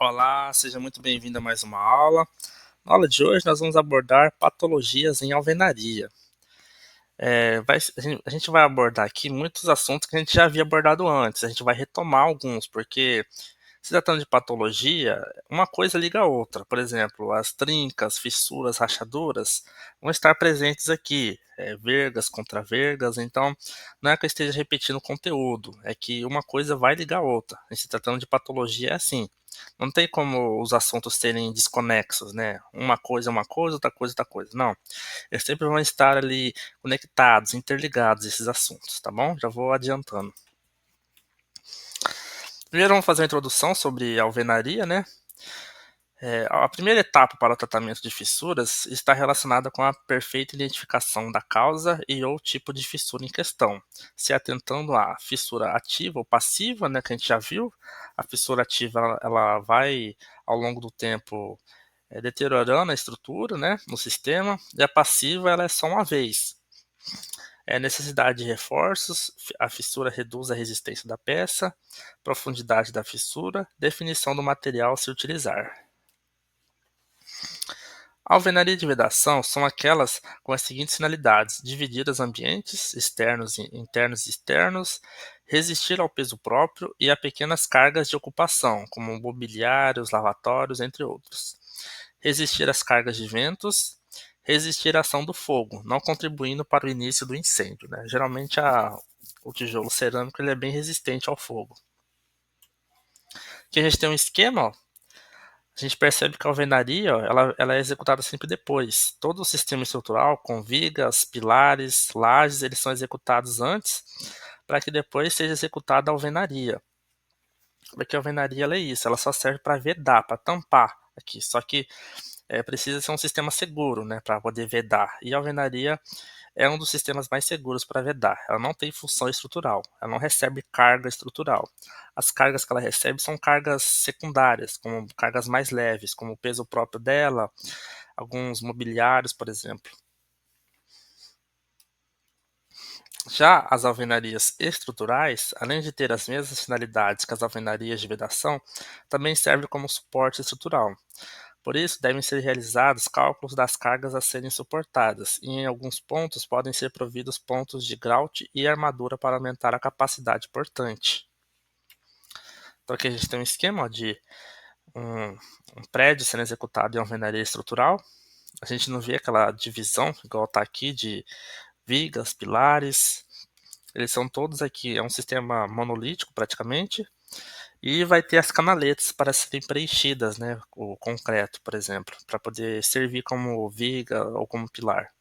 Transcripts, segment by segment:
Olá, seja muito bem-vindo a mais uma aula. Na aula de hoje nós vamos abordar patologias em alvenaria. A gente vai abordar aqui muitos assuntos que a gente já havia abordado antes. A gente vai retomar alguns, porque se tratando de patologia, uma coisa liga a outra. Por exemplo, as trincas, fissuras, rachaduras vão estar presentes aqui, vergas contra vergas. Então, não é que eu esteja repetindo o conteúdo, é que uma coisa vai ligar a outra. E se tratando de patologia, é assim. Não tem como os assuntos serem desconexos, né? Uma coisa, outra coisa, outra coisa. Não. Eles sempre vão estar ali conectados, interligados, esses assuntos, tá bom? Já vou adiantando. Primeiro vamos fazer uma introdução sobre a alvenaria, né? A primeira etapa para o tratamento de fissuras está relacionada com a perfeita identificação da causa e ou tipo de fissura em questão, se atentando à fissura ativa ou passiva, né, que a gente já viu. A fissura ativa ela vai ao longo do tempo deteriorando a estrutura, né, no sistema, e a passiva ela é só uma vez. Necessidade de reforços, a fissura reduz a resistência da peça, profundidade da fissura, definição do material a se utilizar. A alvenaria de vedação são aquelas com as seguintes finalidades: dividir os ambientes internos e externos, resistir ao peso próprio e a pequenas cargas de ocupação, como mobiliários, lavatórios, entre outros. Resistir às cargas de ventos, resistir à ação do fogo, não contribuindo para o início do incêndio, né? Geralmente o tijolo cerâmico ele é bem resistente ao fogo. Aqui a gente tem um esquema, ó. A gente percebe que a alvenaria, ó, ela é executada sempre depois. Todo o sistema estrutural, com vigas, pilares, lajes, eles são executados antes, para que depois seja executada a alvenaria. Porque a alvenaria ela é isso, ela só serve para vedar, para tampar aqui. Só que precisa ser um sistema seguro, né, para poder vedar. E a alvenaria é um dos sistemas mais seguros para vedar. Ela não tem função estrutural, ela não recebe carga estrutural. As cargas que ela recebe são cargas secundárias, como cargas mais leves, como o peso próprio dela, alguns mobiliários, por exemplo. Já as alvenarias estruturais, além de ter as mesmas finalidades que as alvenarias de vedação, também servem como suporte estrutural. Por isso, devem ser realizados cálculos das cargas a serem suportadas, e em alguns pontos podem ser providos pontos de grout e armadura para aumentar a capacidade portante. Então aqui a gente tem um esquema de um prédio sendo executado em alvenaria estrutural. A gente não vê aquela divisão, igual está aqui, de vigas, pilares. Eles são todos aqui, é um sistema monolítico praticamente. E vai ter as canaletas para serem preenchidas, né, o concreto, por exemplo, para poder servir como viga ou como pilar.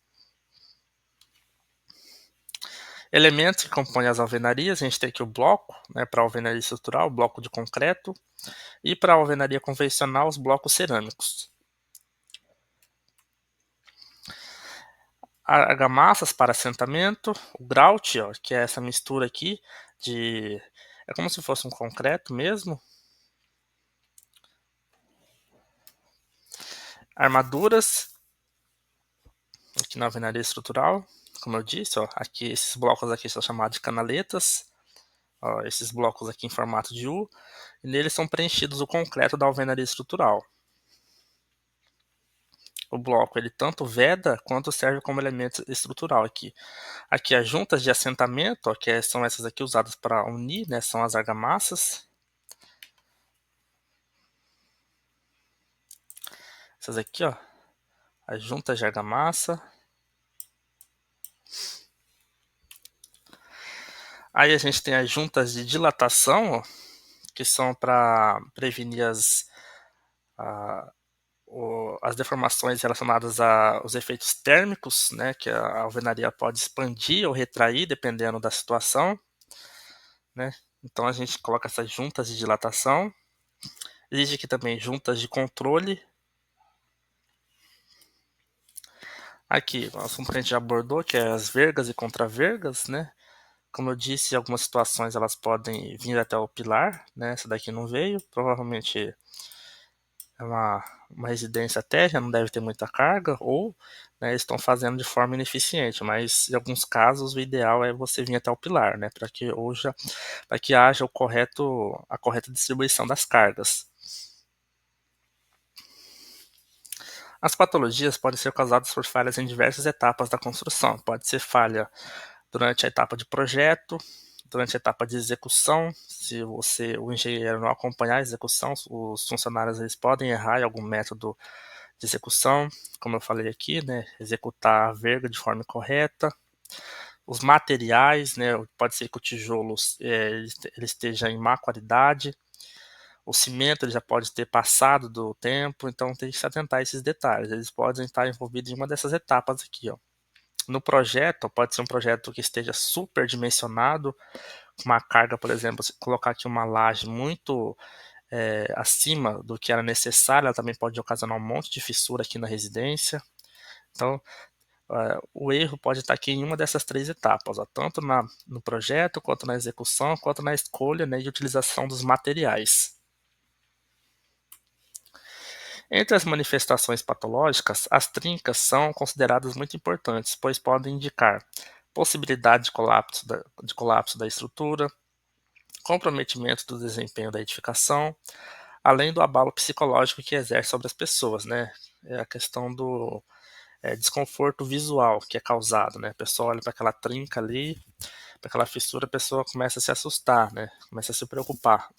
Elementos que compõem as alvenarias, a gente tem aqui o bloco, né, para a alvenaria estrutural, o bloco de concreto, e para a alvenaria convencional, os blocos cerâmicos. Argamassas para assentamento, o grout, ó, que é essa mistura aqui de... é como se fosse um concreto mesmo. Armaduras, aqui na alvenaria estrutural, como eu disse, ó, aqui esses blocos aqui são chamados de canaletas, ó, esses blocos aqui em formato de U, e neles são preenchidos o concreto da alvenaria estrutural. O bloco ele tanto veda quanto serve como elemento estrutural aqui. Aqui as juntas de assentamento, ó, que são essas aqui usadas para unir, né, são as argamassas. Essas aqui, ó, as juntas de argamassa. Aí a gente tem as juntas de dilatação, ó, que são para prevenir as deformações relacionadas aos efeitos térmicos, né, que a alvenaria pode expandir ou retrair, dependendo da situação, né? Então a gente coloca essas juntas de dilatação. Existe aqui também juntas de controle. Aqui, o assunto que a gente já abordou, que é as vergas e contravergas, né? Como eu disse, em algumas situações elas podem vir até o pilar, né? Essa daqui não veio, provavelmente é uma residência térrea, não deve ter muita carga, ou né, estão fazendo de forma ineficiente, mas em alguns casos o ideal é você vir até o pilar, né, para que haja a correta distribuição das cargas. As patologias podem ser causadas por falhas em diversas etapas da construção. Pode ser falha durante a etapa de projeto, durante a etapa de execução, se o engenheiro não acompanhar a execução, os funcionários eles podem errar em algum método de execução, como eu falei aqui, né, executar a verga de forma incorreta. Os materiais, né, pode ser que o tijolo ele esteja em má qualidade, o cimento ele já pode ter passado do tempo, então tem que se atentar a esses detalhes. Eles podem estar envolvidos em uma dessas etapas aqui, ó. No projeto, pode ser um projeto que esteja superdimensionado, com uma carga, por exemplo, se colocar aqui uma laje muito acima do que era necessário, ela também pode ocasionar um monte de fissura aqui na residência. Então, o erro pode estar aqui em uma dessas três etapas, ó, tanto no projeto, quanto na execução, quanto na escolha, né, e utilização dos materiais. Entre as manifestações patológicas, as trincas são consideradas muito importantes, pois podem indicar possibilidade de colapso da estrutura, comprometimento do desempenho da edificação, além do abalo psicológico que exerce sobre as pessoas, né? É a questão do desconforto visual que é causado, né? A pessoa olha para aquela trinca ali, para aquela fissura, a pessoa começa a se assustar, né? Começa a se preocupar.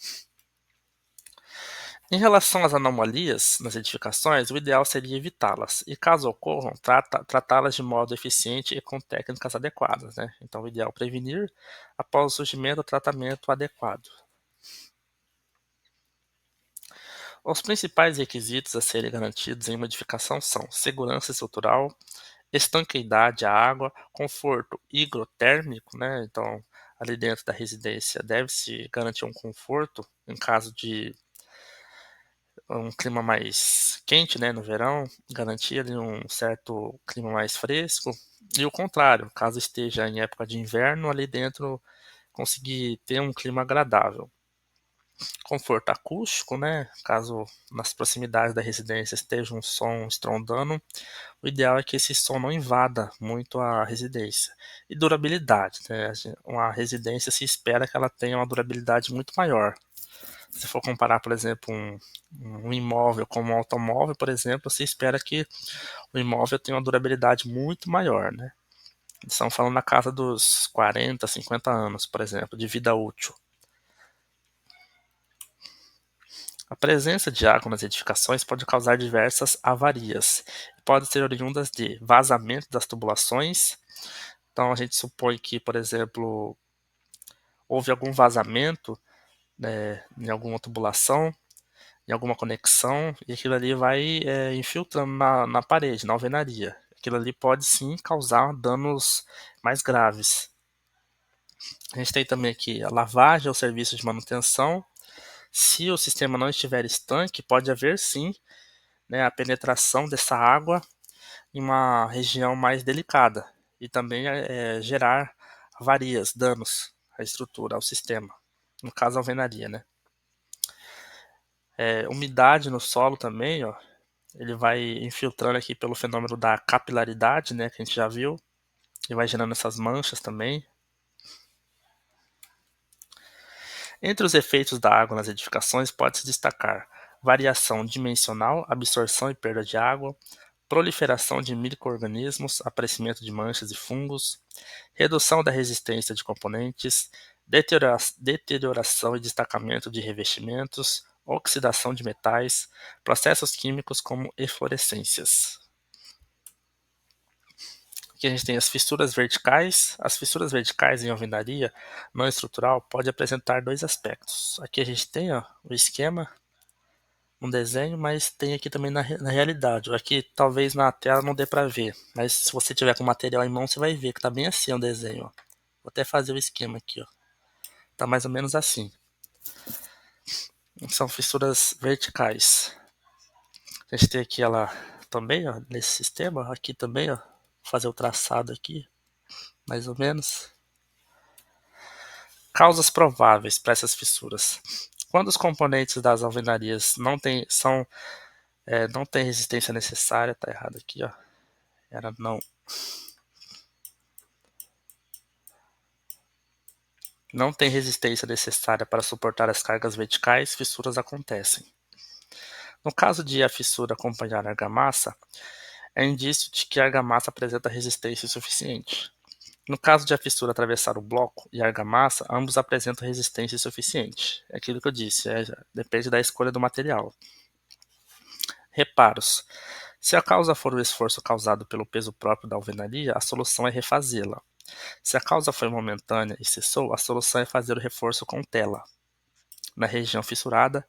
Em relação às anomalias nas edificações, o ideal seria evitá-las, e caso ocorram, tratá-las de modo eficiente e com técnicas adequadas, né? Então, o ideal é prevenir após o surgimento do tratamento adequado. Os principais requisitos a serem garantidos em uma edificação são segurança estrutural, estanqueidade à água, conforto higrotérmico, né? Então, ali dentro da residência deve-se garantir um conforto em caso de um clima mais quente, né, no verão, garantir ali um certo clima mais fresco, e o contrário, caso esteja em época de inverno, ali dentro conseguir ter um clima agradável. Conforto acústico, né, caso nas proximidades da residência esteja um som estrondando, o ideal é que esse som não invada muito a residência. E durabilidade, né, uma residência se espera que ela tenha uma durabilidade muito maior. Se for comparar, por exemplo, um imóvel com um automóvel, por exemplo, se espera que o imóvel tenha uma durabilidade muito maior, né? Estamos falando na casa dos 40, 50 anos, por exemplo, de vida útil. A presença de água nas edificações pode causar diversas avarias. Podem ser oriundas de vazamento das tubulações. Então, a gente supõe que, por exemplo, houve algum vazamento, né, em alguma tubulação, em alguma conexão, e aquilo ali vai infiltrando na parede, na alvenaria. Aquilo ali pode sim causar danos mais graves. A gente tem também aqui a lavagem ou serviço de manutenção. Se o sistema não estiver estanque, pode haver sim, né, a penetração dessa água em uma região mais delicada e também gerar avarias, danos à estrutura, ao sistema. No caso, a alvenaria, né? Umidade no solo também, ó, ele vai infiltrando aqui pelo fenômeno da capilaridade, né, que a gente já viu, e vai gerando essas manchas também. Entre os efeitos da água nas edificações pode-se destacar variação dimensional, absorção e perda de água, proliferação de micro-organismos, aparecimento de manchas e fungos, redução da resistência de componentes, deterioração e destacamento de revestimentos, oxidação de metais, processos químicos como eflorescências. Aqui a gente tem as fissuras verticais. As fissuras verticais em alvenaria não estrutural podem apresentar dois aspectos. Aqui a gente tem ó, o esquema, um desenho, mas tem aqui também na realidade. Aqui talvez na tela não dê para ver, mas se você tiver com o material em mão, você vai ver que tá bem assim o desenho. Ó. Vou até fazer o esquema aqui. Ó. Tá mais ou menos assim. São fissuras verticais. A gente tem aqui ela também, ó, nesse sistema. Aqui também, ó. Vou fazer o traçado aqui, mais ou menos. Causas prováveis para essas fissuras. Quando os componentes das alvenarias não têm resistência necessária, tá errado aqui, ó. Era não tem resistência necessária para suportar as cargas verticais, fissuras acontecem. No caso de a fissura acompanhar a argamassa, é indício de que a argamassa apresenta resistência suficiente. No caso de a fissura atravessar o bloco e a argamassa, ambos apresentam resistência suficiente. É aquilo que eu disse, depende da escolha do material. Reparos. Se a causa for o esforço causado pelo peso próprio da alvenaria, a solução é refazê-la. Se a causa foi momentânea e cessou, a solução é fazer o reforço com tela, na região fissurada,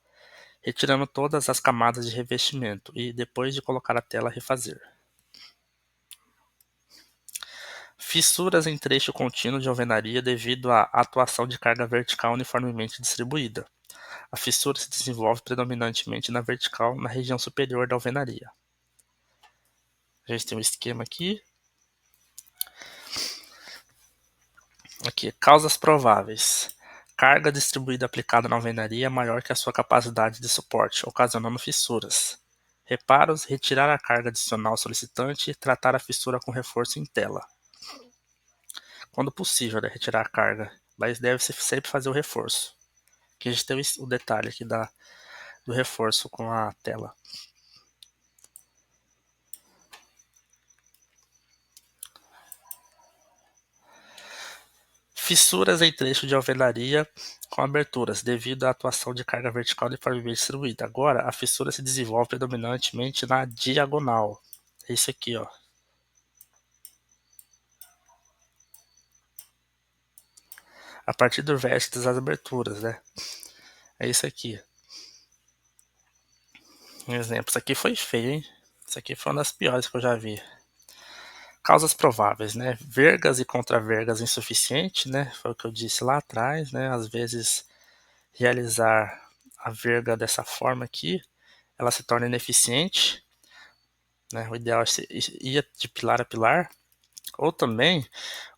retirando todas as camadas de revestimento e, depois de colocar a tela, refazer. Fissuras em trecho contínuo de alvenaria devido à atuação de carga vertical uniformemente distribuída. A fissura se desenvolve predominantemente na vertical, na região superior da alvenaria. A gente tem um esquema aqui. Aqui, causas prováveis. Carga distribuída aplicada na alvenaria é maior que a sua capacidade de suporte, ocasionando fissuras. Reparos, retirar a carga adicional solicitante e tratar a fissura com reforço em tela. Quando possível, retirar a carga, mas deve-se sempre fazer o reforço. Aqui a gente tem o detalhe aqui do reforço com a tela. Fissuras em trecho de alvenaria com aberturas, devido à atuação de carga vertical uniformemente distribuída. Agora, a fissura se desenvolve predominantemente na diagonal. É isso aqui, ó. A partir do vértice das aberturas, né? É isso aqui. Um exemplo. Isso aqui foi feio, hein? Isso aqui foi uma das piores que eu já vi. Causas prováveis, né? Vergas e contravergas insuficiente, né? Foi o que eu disse lá atrás, né? Às vezes, realizar a verga dessa forma aqui, ela se torna ineficiente, né? O ideal é ir de pilar a pilar. Ou também,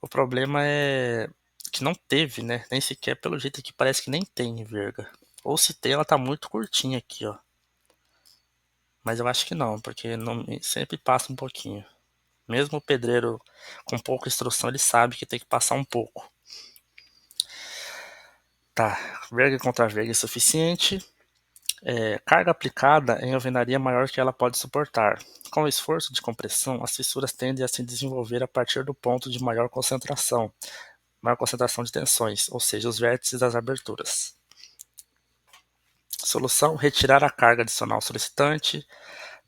o problema é que não teve, né? Nem sequer, pelo jeito aqui, parece que nem tem verga. Ou se tem, ela tá muito curtinha aqui, ó. Mas eu acho que não, porque não, sempre passa um pouquinho. Mesmo o pedreiro com pouca instrução, ele sabe que tem que passar um pouco. Tá, verga contra verga é suficiente. Carga aplicada em alvenaria maior que ela pode suportar. Com o esforço de compressão, as fissuras tendem a se desenvolver a partir do ponto de maior concentração de tensões, ou seja, os vértices das aberturas. Solução: retirar a carga adicional solicitante,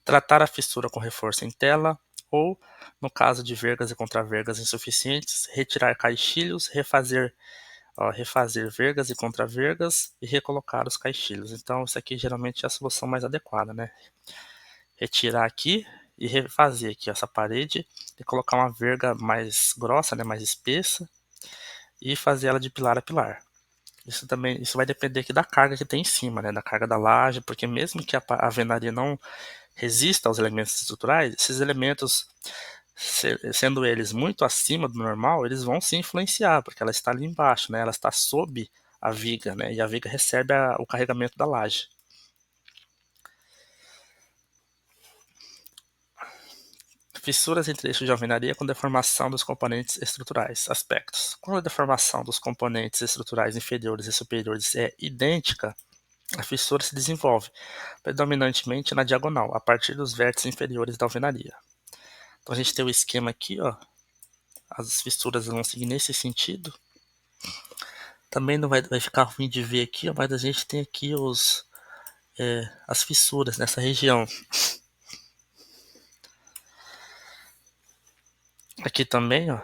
tratar a fissura com reforço em tela, ou, no caso de vergas e contravergas insuficientes, retirar caixilhos, refazer vergas e contravergas e recolocar os caixilhos. Então, isso aqui geralmente é a solução mais adequada, né? Retirar aqui e refazer aqui essa parede e colocar uma verga mais grossa, né, mais espessa, e fazer ela de pilar a pilar. Isso vai depender aqui da carga que tem em cima, né, da carga da laje, porque mesmo que a alvenaria não resista aos elementos estruturais, esses elementos, sendo eles muito acima do normal, eles vão se influenciar, porque ela está ali embaixo, né, ela está sob a viga, né, e a viga recebe o carregamento da laje. Fissuras em trechos de alvenaria com deformação dos componentes estruturais. Aspectos. Quando a deformação dos componentes estruturais inferiores e superiores é idêntica, a fissura se desenvolve predominantemente na diagonal, a partir dos vértices inferiores da alvenaria. Então a gente tem o esquema aqui, ó. As fissuras vão seguir nesse sentido. Também não vai ficar ruim de ver aqui, ó, mas a gente tem aqui as fissuras nessa região. Aqui também, ó.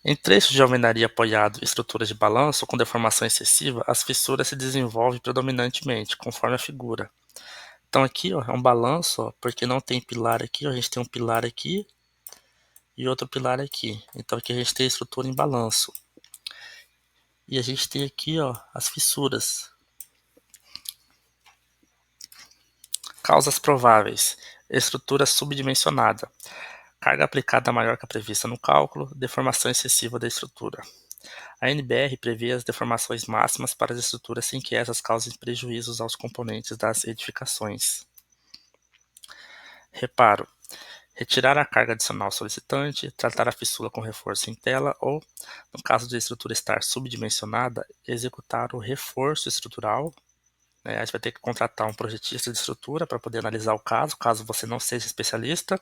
Em trechos de alvenaria apoiado em estruturas de balanço com deformação excessiva, as fissuras se desenvolvem predominantemente, conforme a figura. Então aqui, ó, é um balanço, ó, porque não tem pilar aqui, ó, a gente tem um pilar aqui e outro pilar aqui. Então aqui a gente tem a estrutura em balanço. E a gente tem aqui, ó, as fissuras. Causas prováveis: estrutura subdimensionada, carga aplicada maior que a prevista no cálculo, deformação excessiva da estrutura. A NBR prevê as deformações máximas para as estruturas sem que essas causem prejuízos aos componentes das edificações. Reparo: Retirar a carga adicional solicitante, tratar a fissura com reforço em tela ou, no caso de a estrutura estar subdimensionada, executar o reforço estrutural, né? A gente vai ter que contratar um projetista de estrutura para poder analisar o caso você não seja especialista,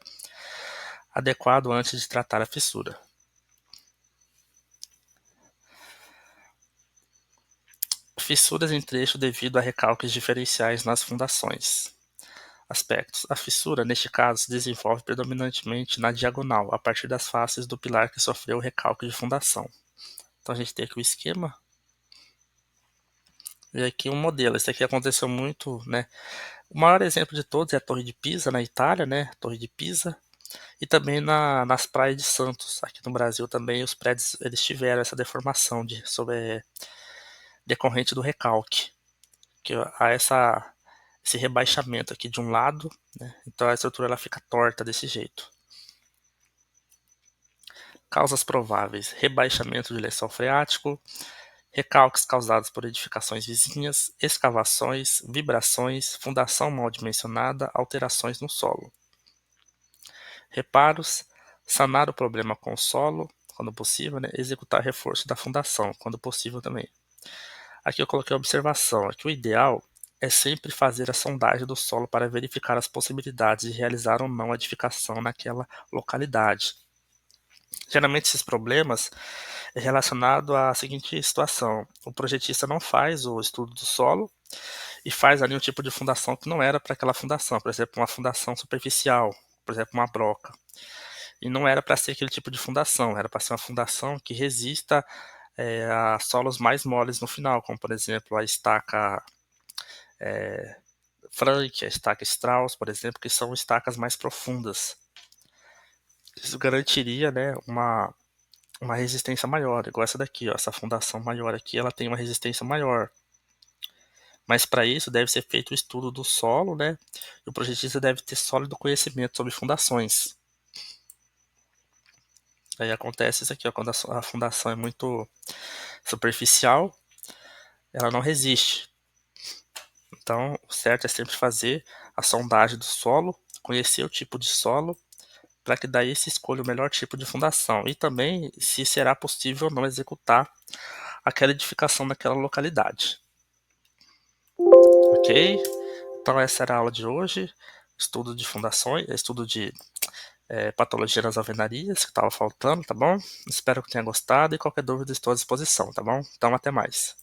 adequado antes de tratar a fissura. Fissuras em trecho devido a recalques diferenciais nas fundações. Aspectos. A fissura, neste caso, se desenvolve predominantemente na diagonal, a partir das faces do pilar que sofreu o recalque de fundação. Então a gente tem aqui o esquema e aqui um modelo. Esse aqui aconteceu muito, né? O maior exemplo de todos é a Torre de Pisa, na Itália, né? Torre de Pisa. E também nas praias de Santos, aqui no Brasil também, os prédios eles tiveram essa deformação decorrente do recalque, que há esse rebaixamento aqui de um lado, né? Então a estrutura ela fica torta desse jeito. Causas prováveis: rebaixamento de lençol freático, recalques causados por edificações vizinhas, escavações, vibrações, fundação mal dimensionada, alterações no solo. Reparos: sanar o problema com o solo, quando possível, né? Executar reforço da fundação, quando possível também. Aqui eu coloquei a observação, que o ideal é sempre fazer a sondagem do solo para verificar as possibilidades de realizar ou não a edificação naquela localidade. Geralmente esses problemas é relacionado à seguinte situação: o projetista não faz o estudo do solo e faz ali um tipo de fundação que não era para aquela fundação, por exemplo, uma fundação superficial, por exemplo, uma broca. E não era para ser aquele tipo de fundação, era para ser uma fundação que resista a solos mais moles no final, como por exemplo a estaca Frank, a estaca Strauss, por exemplo, que são estacas mais profundas. Isso garantiria, né, uma resistência maior, igual essa daqui, ó, essa fundação maior aqui, ela tem uma resistência maior. Mas para isso deve ser feito o estudo do solo, né? E o projetista deve ter sólido conhecimento sobre fundações. Aí acontece isso aqui, ó, quando a fundação é muito superficial, ela não resiste. Então, o certo é sempre fazer a sondagem do solo, conhecer o tipo de solo, para que daí se escolha o melhor tipo de fundação. E também se será possível ou não executar aquela edificação naquela localidade. Ok? Então essa era a aula de hoje. Estudo de fundações, estudo de patologia nas alvenarias, que estava faltando, tá bom? Espero que tenha gostado e qualquer dúvida estou à disposição, tá bom? Então até mais.